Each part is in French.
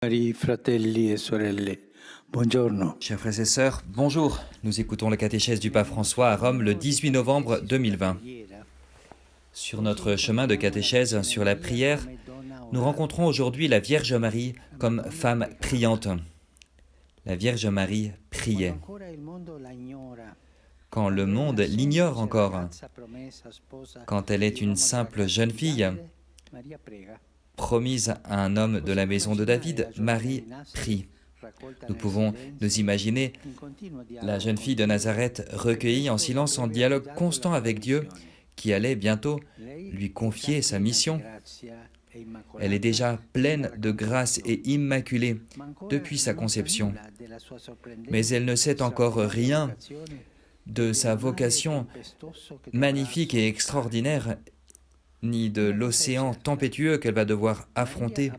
Cari fratelli e sorelle, buongiorno. Chers frères et sœurs, bonjour. Nous écoutons la catéchèse du pape François à Rome le 18 novembre 2020. Sur notre chemin de catéchèse sur la prière, nous rencontrons aujourd'hui la Vierge Marie comme femme priante. La Vierge Marie priait. Quand le monde l'ignore encore, quand elle est une simple jeune fille, promise à un homme de la maison de David, Marie prie. Nous pouvons nous imaginer la jeune fille de Nazareth recueillie en silence en dialogue constant avec Dieu qui allait bientôt lui confier sa mission. Elle est déjà pleine de grâce et immaculée depuis sa conception, mais elle ne sait encore rien de sa vocation magnifique et extraordinaire, ni de l'océan tempétueux qu'elle va devoir affronter.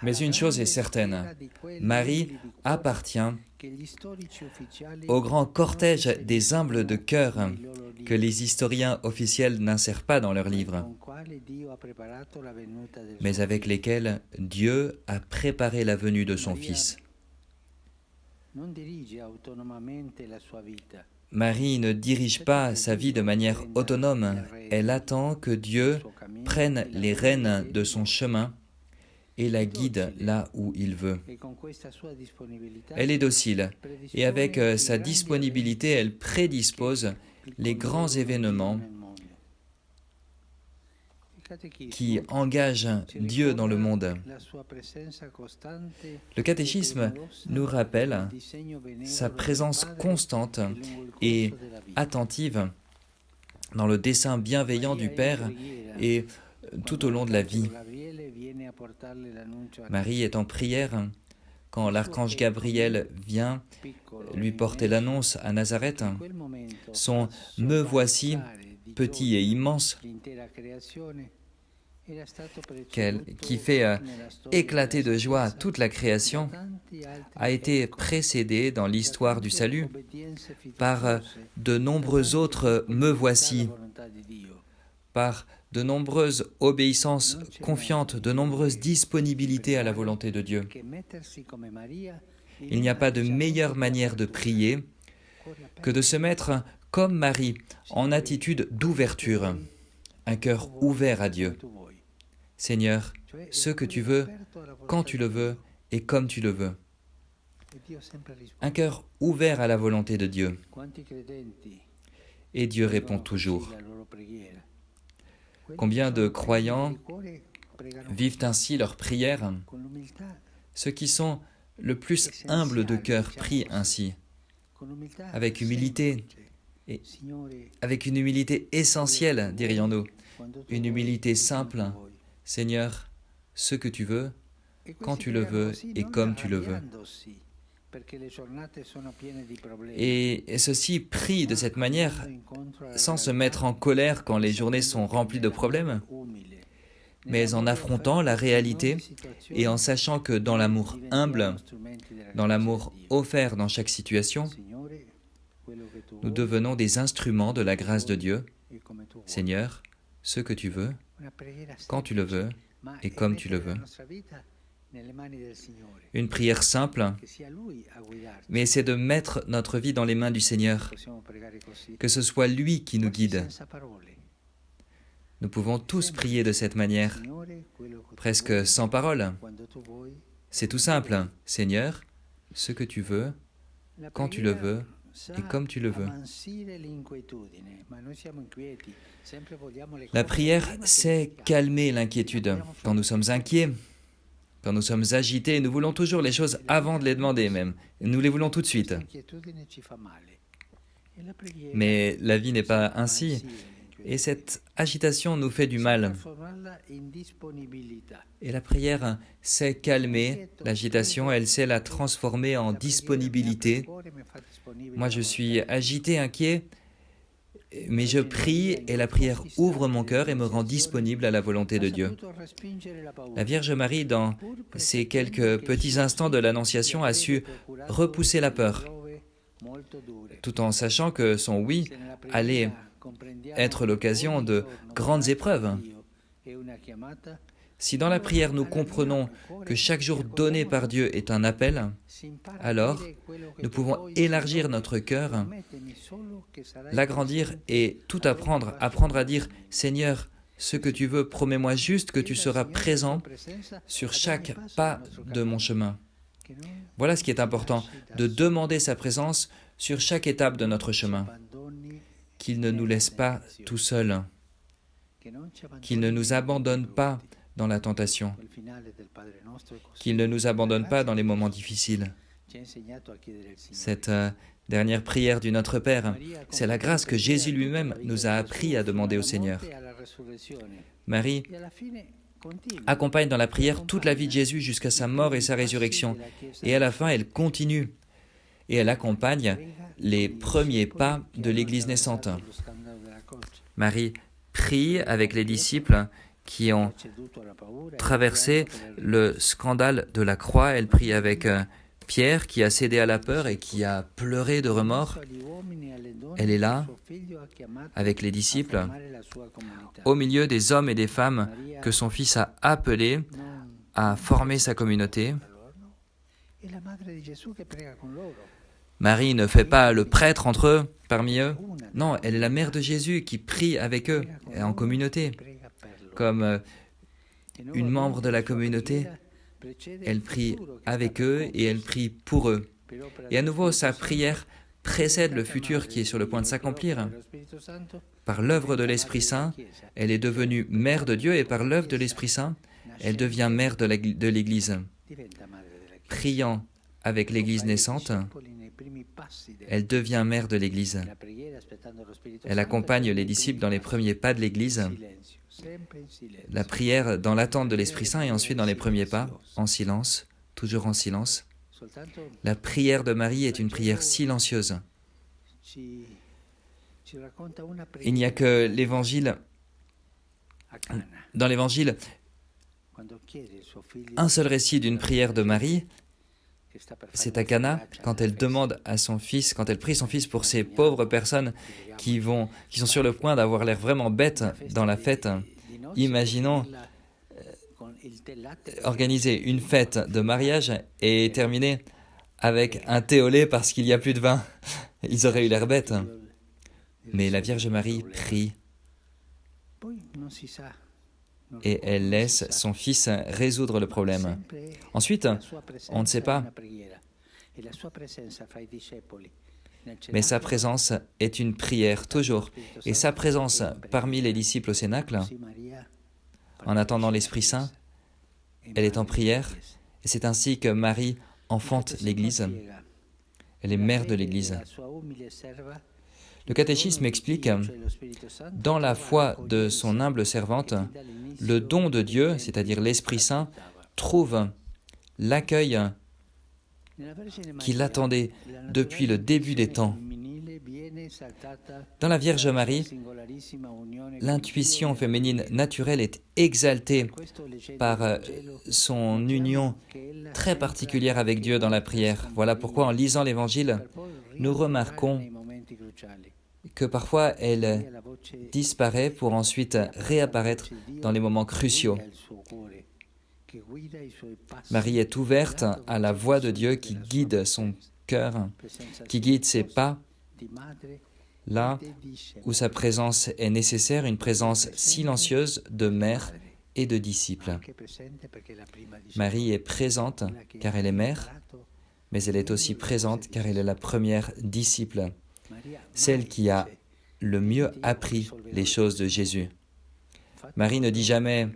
Mais une chose est certaine, Marie appartient au grand cortège des humbles de cœur que les historiens officiels n'insèrent pas dans leurs livres, mais avec lesquels Dieu a préparé la venue de son Fils. Marie ne dirige pas sa vie de manière autonome, elle attend que Dieu prenne les rênes de son chemin et la guide là où il veut. Elle est docile et avec sa disponibilité, elle prédispose les grands événements qui engagent Dieu dans le monde. Le catéchisme nous rappelle sa présence constante et attentive dans le dessein bienveillant du Père et tout au long de la vie. Marie est en prière quand l'archange Gabriel vient lui porter l'annonce à Nazareth. Son « Me voici » petit et immense, qui fait éclater de joie toute la création, a été précédé dans l'histoire du salut par de nombreux autres « me voici », par de nombreuses obéissances confiantes, de nombreuses disponibilités à la volonté de Dieu. Il n'y a pas de meilleure manière de prier que de se mettre comme Marie, en attitude d'ouverture, un cœur ouvert à Dieu. Seigneur, ce que tu veux, quand tu le veux et comme tu le veux. Un cœur ouvert à la volonté de Dieu. Et Dieu répond toujours. Combien de croyants vivent ainsi leur prière? Ceux qui sont le plus humbles de cœur prient ainsi, avec humilité, et avec une humilité essentielle, dirions-nous, une humilité simple. Seigneur, ce que tu veux, quand tu le veux et comme tu le veux. Et ceux-ci prient de cette manière sans se mettre en colère quand les journées sont remplies de problèmes, mais en affrontant la réalité et en sachant que dans l'amour humble, dans l'amour offert dans chaque situation, nous devenons des instruments de la grâce de Dieu. Seigneur, ce que tu veux, quand tu le veux et comme tu le veux. Une prière simple, mais c'est de mettre notre vie dans les mains du Seigneur, que ce soit lui qui nous guide. Nous pouvons tous prier de cette manière, presque sans parole. C'est tout simple. Seigneur, ce que tu veux, quand tu le veux et comme tu le veux. La prière sait calmer l'inquiétude. Quand nous sommes inquiets, quand nous sommes agités, nous voulons toujours les choses avant de les demander même. Nous les voulons tout de suite. Mais la vie n'est pas ainsi. Et cette agitation nous fait du mal. Et la prière sait calmer l'agitation, elle sait la transformer en disponibilité. Moi, je suis agité, inquiet, mais je prie et la prière ouvre mon cœur et me rend disponible à la volonté de Dieu. La Vierge Marie, dans ces quelques petits instants de l'Annonciation, a su repousser la peur, tout en sachant que son oui allait être l'occasion de grandes épreuves. Si dans la prière nous comprenons que chaque jour donné par Dieu est un appel, alors nous pouvons élargir notre cœur, l'agrandir et tout apprendre, apprendre à dire « Seigneur, ce que tu veux, promets-moi juste que tu seras présent sur chaque pas de mon chemin. » Voilà ce qui est important, de demander sa présence sur chaque étape de notre chemin, qu'il ne nous laisse pas tout seuls, qu'il ne nous abandonne pas dans la tentation, qu'il ne nous abandonne pas dans les moments difficiles. Cette dernière prière du Notre Père, c'est la grâce que Jésus lui-même nous a appris à demander au Seigneur. Marie accompagne dans la prière toute la vie de Jésus jusqu'à sa mort et sa résurrection. Et à la fin, elle continue et elle accompagne les premiers pas de l'Église naissante. Marie prie avec les disciples qui ont traversé le scandale de la croix. Elle prie avec Pierre qui a cédé à la peur et qui a pleuré de remords. Elle est là avec les disciples, au milieu des hommes et des femmes que son Fils a appelés à former sa communauté. Marie ne fait pas le prêtre entre eux, parmi eux. Non, elle est la mère de Jésus qui prie avec eux, en communauté. Comme une membre de la communauté, elle prie avec eux et elle prie pour eux. Et à nouveau, sa prière précède le futur qui est sur le point de s'accomplir. Par l'œuvre de l'Esprit Saint, elle est devenue mère de Dieu et par l'œuvre de l'Esprit Saint, elle devient mère de l'Église. Priant avec l'Église naissante, elle devient mère de l'Église. Elle accompagne les disciples dans les premiers pas de l'Église. La prière dans l'attente de l'Esprit Saint et ensuite dans les premiers pas, en silence, toujours en silence. La prière de Marie est une prière silencieuse. Il n'y a que l'Évangile. Dans l'Évangile, un seul récit d'une prière de Marie, c'est à Cana, quand elle demande à son fils, quand elle prie son fils pour ces pauvres personnes qui sont sur le point d'avoir l'air vraiment bêtes dans la fête. Imaginons organiser une fête de mariage et terminer avec un thé au lait parce qu'il n'y a plus de vin. Ils auraient eu l'air bêtes. Mais la Vierge Marie prie et elle laisse son fils résoudre le problème. Ensuite, on ne sait pas, mais sa présence est une prière, toujours. Et sa présence parmi les disciples au Cénacle, en attendant l'Esprit Saint, elle est en prière. Et c'est ainsi que Marie enfante l'Église. Elle est mère de l'Église. Le catéchisme explique, dans la foi de son humble servante, le don de Dieu, c'est-à-dire l'Esprit Saint, trouve l'accueil qu'il attendait depuis le début des temps. Dans la Vierge Marie, l'intuition féminine naturelle est exaltée par son union très particulière avec Dieu dans la prière. Voilà pourquoi en lisant l'Évangile, nous remarquons que parfois elle disparaît pour ensuite réapparaître dans les moments cruciaux. Marie est ouverte à la voix de Dieu qui guide son cœur, qui guide ses pas, là où sa présence est nécessaire, une présence silencieuse de mère et de disciple. Marie est présente car elle est mère, mais elle est aussi présente car elle est la première disciple, celle qui a le mieux appris les choses de Jésus. Marie ne dit jamais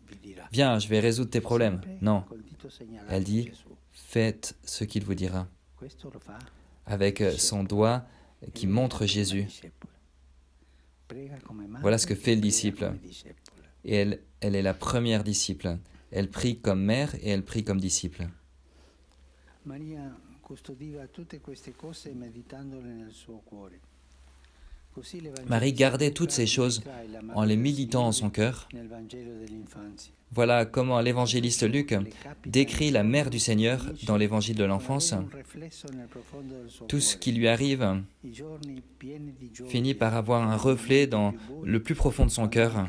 « Viens, je vais résoudre tes problèmes ». Non, elle dit « Faites ce qu'il vous dira » avec son doigt qui montre Jésus. Voilà ce que fait le disciple. Et elle est la première disciple. Elle prie comme mère et elle prie comme disciple. Marie gardait toutes ces choses en les méditant en son cœur. Voilà comment l'évangéliste Luc décrit la mère du Seigneur dans l'évangile de l'enfance. Tout ce qui lui arrive finit par avoir un reflet dans le plus profond de son cœur.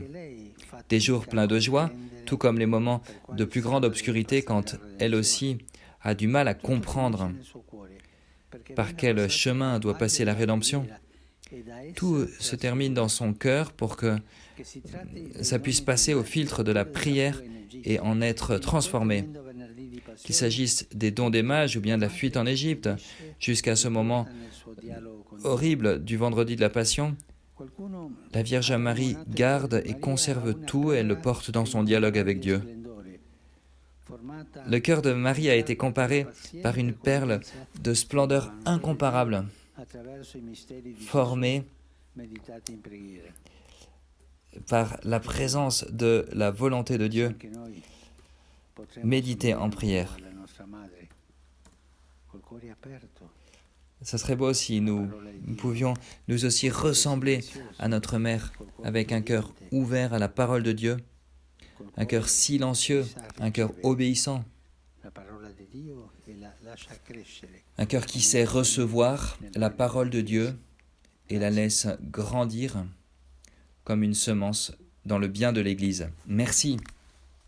Des jours pleins de joie, tout comme les moments de plus grande obscurité quand elle aussi a du mal à comprendre par quel chemin doit passer la rédemption. Tout se termine dans son cœur pour que ça puisse passer au filtre de la prière et en être transformé. Qu'il s'agisse des dons des mages ou bien de la fuite en Égypte, jusqu'à ce moment horrible du vendredi de la Passion, la Vierge Marie garde et conserve tout et elle le porte dans son dialogue avec Dieu. Le cœur de Marie a été comparé par une perle de splendeur incomparable, formée par la présence de la volonté de Dieu, méditée en prière. Ce serait beau si nous pouvions nous aussi ressembler à notre mère avec un cœur ouvert à la parole de Dieu, un cœur silencieux, un cœur obéissant, un cœur qui sait recevoir la parole de Dieu et la laisse grandir comme une semence dans le bien de l'Église. Merci.